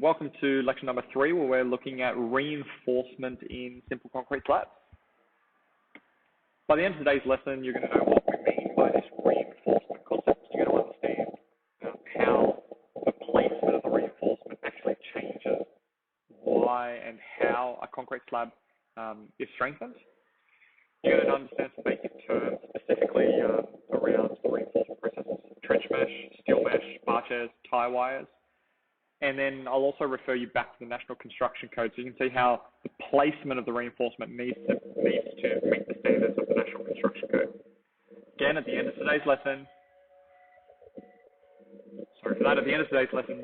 Welcome to lecture number 3, where we're looking at reinforcement in simple concrete slabs. By the end of today's lesson, you're going to know what we mean by this reinforcement concept. You're going to understand how the placement of the reinforcement actually changes why and how a concrete slab is strengthened. You're going to understand some basic terms, specifically around the reinforcement processes: trench mesh, steel mesh, bar chairs, tie wires. And then I'll also refer you back to the National Construction Code so you can see how the placement of the reinforcement needs to meet the standards of the National Construction Code. Again, at the end of today's lesson,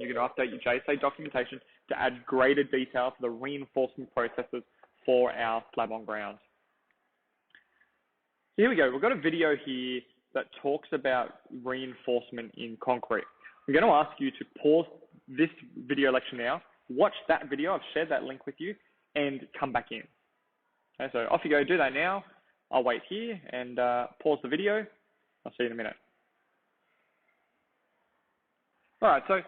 you're going to update your JSA documentation to add greater detail to the reinforcement processes for our slab on ground. So here we go. We've got a video here that talks about reinforcement in concrete. I'm going to ask you to pause this video lecture now, watch that video, I've shared that link with you, and come back in. Okay, so off you go, do that now. I'll wait here and pause the video. I'll see you in a minute. All right, so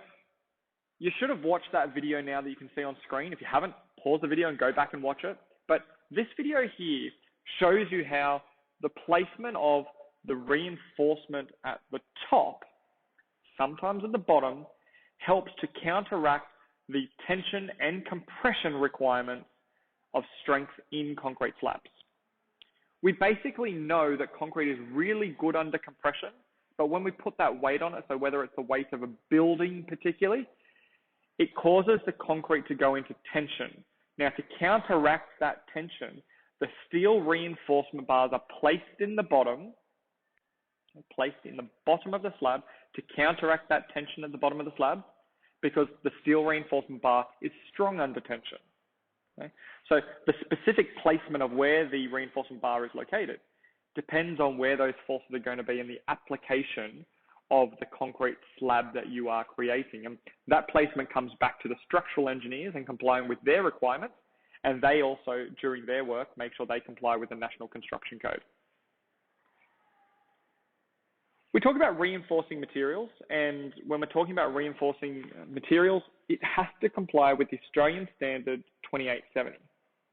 you should have watched that video now that you can see on screen. If you haven't, pause the video and go back and watch it. But this video here shows you how the placement of the reinforcement at the top, sometimes at the bottom, helps to counteract the tension and compression requirements of strength in concrete slabs. We basically know that concrete is really good under compression, but when we put that weight on it, so whether it's the weight of a building particularly, it causes the concrete to go into tension. Now, to counteract that tension, the steel reinforcement bars are placed in the bottom of the slab to counteract that tension at the bottom of the slab, because the steel reinforcement bar is strong under tension. Okay? So the specific placement of where the reinforcement bar is located depends on where those forces are going to be in the application of the concrete slab that you are creating. And that placement comes back to the structural engineers and complying with their requirements, and they also, during their work, make sure they comply with the National Construction Code. We talk about reinforcing materials, and when we're talking about reinforcing materials, it has to comply with the Australian Standard 2870.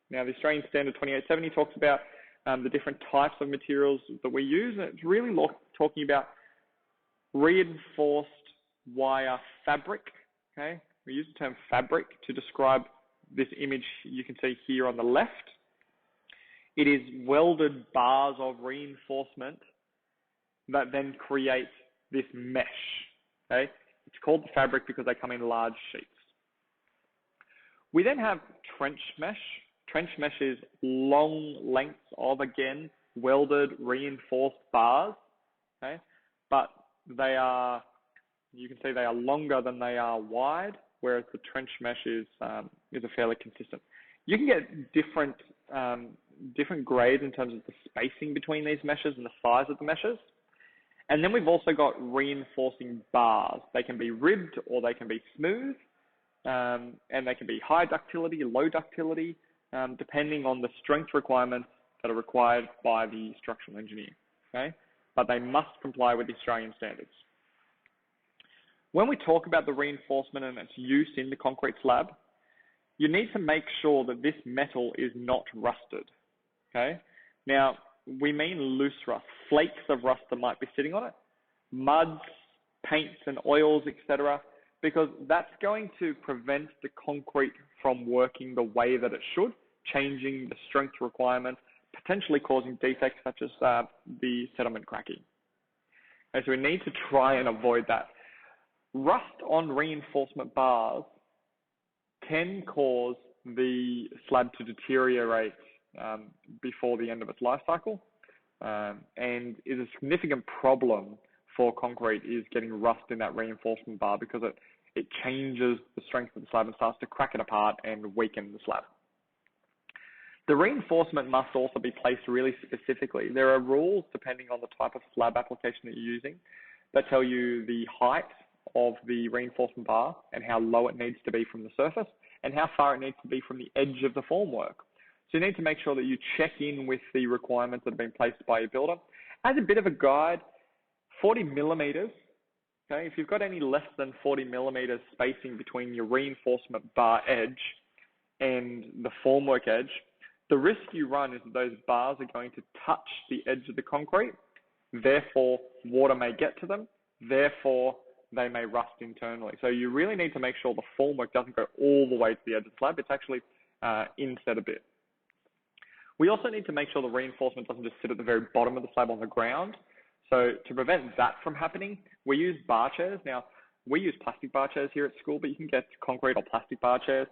Now, the Australian Standard 2870 talks about the different types of materials that we use, and it's really talking about reinforced wire fabric. Okay, we use the term fabric to describe this image you can see here on the left. It is welded bars of reinforcement that then create this mesh. Okay, it's called the fabric because they come in large sheets. We then have trench mesh. Trench mesh is long lengths of, again, welded reinforced bars. Okay, but they are, you can see they are longer than they are wide, whereas the trench mesh is a fairly consistent. You can get different grades in terms of the spacing between these meshes and the size of the meshes. And then we've also got reinforcing bars. They can be ribbed or they can be smooth, and they can be high ductility, low ductility, depending on the strength requirements that are required by the structural engineer. Okay? But they must comply with the Australian standards. When we talk about the reinforcement and its use in the concrete slab, you need to make sure that this metal is not rusted. Okay? Now, we mean loose rust, flakes of rust that might be sitting on it, muds, paints and oils, etc., because that's going to prevent the concrete from working the way that it should, changing the strength requirements, potentially causing defects such as the settlement cracking. Okay, so we need to try and avoid that. Rust on reinforcement bars can cause the slab to deteriorate before the end of its life cycle, and is a significant problem for concrete is getting rust in that reinforcement bar, because it changes the strength of the slab and starts to crack it apart and weaken the slab. The reinforcement must also be placed really specifically. There are rules depending on the type of slab application that you're using that tell you the height of the reinforcement bar and how low it needs to be from the surface and how far it needs to be from the edge of the formwork. So you need to make sure that you check in with the requirements that have been placed by your builder. As a bit of a guide, 40 millimeters Okay, if you've got any less than 40 millimeters spacing between your reinforcement bar edge and the formwork edge, the risk you run is that those bars are going to touch the edge of the concrete. Therefore, water may get to them. Therefore, they may rust internally. So you really need to make sure the formwork doesn't go all the way to the edge of the slab. It's actually inset a bit. We also need to make sure the reinforcement doesn't just sit at the very bottom of the slab on the ground. So to prevent that from happening, we use bar chairs. Now, we use plastic bar chairs here at school, but you can get concrete or plastic bar chairs.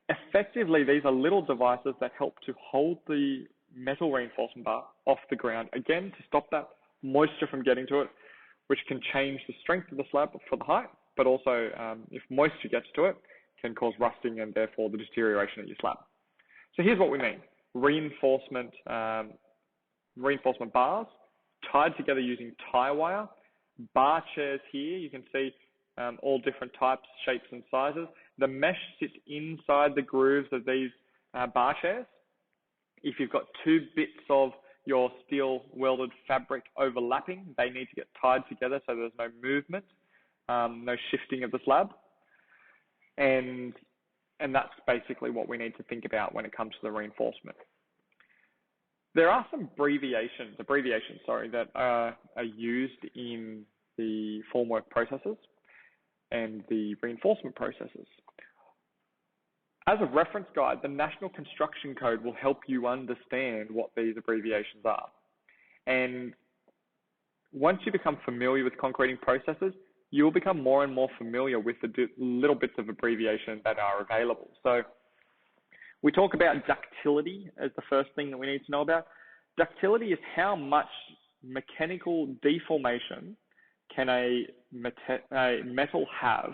Effectively, these are little devices that help to hold the metal reinforcement bar off the ground, again, to stop that moisture from getting to it, which can change the strength of the slab for the height, but also if moisture gets to it, can cause rusting and therefore the deterioration of your slab. So here's what we mean. Reinforcement bars tied together using tie wire. Bar chairs here, you can see all different types, shapes and sizes. The mesh sits inside the grooves of these bar chairs. If you've got two bits of your steel welded fabric overlapping, they need to get tied together so there's no movement, no shifting of the slab. And that's basically what we need to think about when it comes to the reinforcement. There are some abbreviations, that are used in the formwork processes and the reinforcement processes. As a reference guide, the National Construction Code will help you understand what these abbreviations are. And once you become familiar with concreting processes, you'll become more and more familiar with the little bits of abbreviation that are available. So we talk about ductility as the first thing that we need to know about. Ductility is how much mechanical deformation can a metal have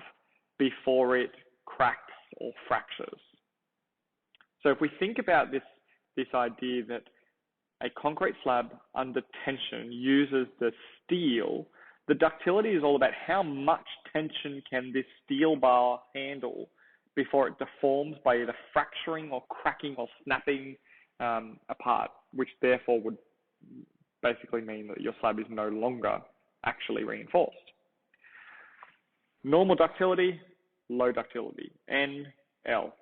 before it cracks or fractures. So if we think about this idea that a concrete slab under tension uses the steel, the ductility is all about how much tension can this steel bar handle before it deforms by either fracturing or cracking or snapping apart, which therefore would basically mean that your slab is no longer actually reinforced. Normal ductility, low ductility, N, L.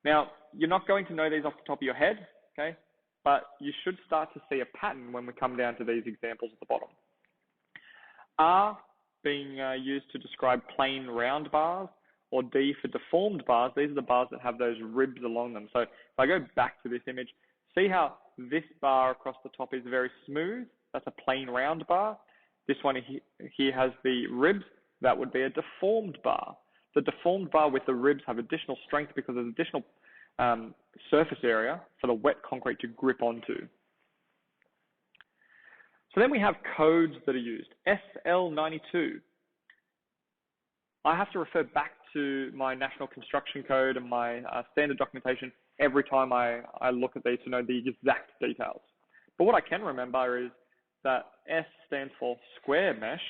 Now, you're not going to know these off the top of your head, okay? But you should start to see a pattern when we come down to these examples at the bottom. R being used to describe plain round bars, or D for deformed bars. These are the bars that have those ribs along them. So if I go back to this image, see how this bar across the top is very smooth? That's a plain round bar. This one here has the ribs. That would be a deformed bar. The deformed bar with the ribs have additional strength because there's additional surface area for the wet concrete to grip onto. So then we have codes that are used. SL92. I have to refer back to my National Construction Code and my standard documentation every time I look at these to know the exact details. But what I can remember is that S stands for square mesh,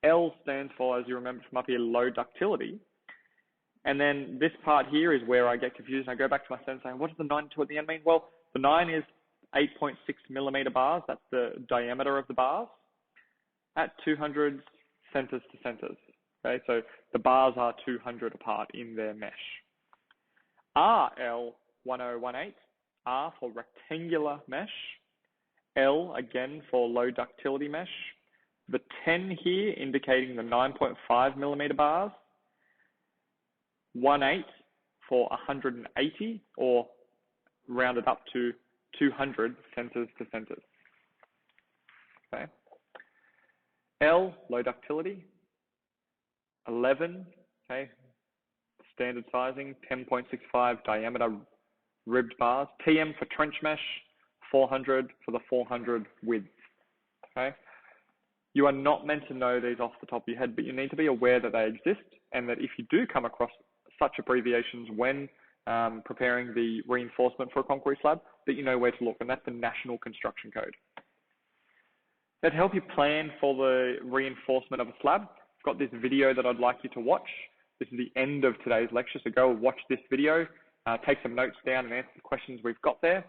L stands for, as you remember from up here, low ductility. And then this part here is where I get confused and I go back to my sentence saying, what does the 92 at the end mean? Well, the 9 is 8.6 millimeter bars. That's the diameter of the bars at 200 centers to centers. Okay, so the bars are 200 apart in their mesh. RL1018, R for rectangular mesh, L again for low ductility mesh, the 10 here indicating the 9.5 millimeter bars, 18 for 180 or rounded up to 200 centers to centers. Okay. L, low ductility, 11, okay, standard sizing, 10.65 diameter ribbed bars, TM for trench mesh, 400 for the 400 width, okay. You are not meant to know these off the top of your head, but you need to be aware that they exist and that if you do come across such abbreviations when preparing the reinforcement for a concrete slab, that you know where to look, and that's the National Construction Code. That help you plan for the reinforcement of a slab. I've got this video that I'd like you to watch. This is the end of today's lecture, so go watch this video, take some notes down and answer the questions we've got there.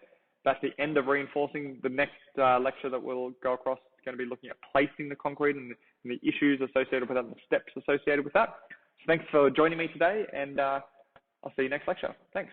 That's the end of reinforcing. The next lecture that we'll go across going to be looking at placing the concrete and the issues associated with that and the steps associated with that. So thanks for joining me today, and I'll see you next lecture. Thanks.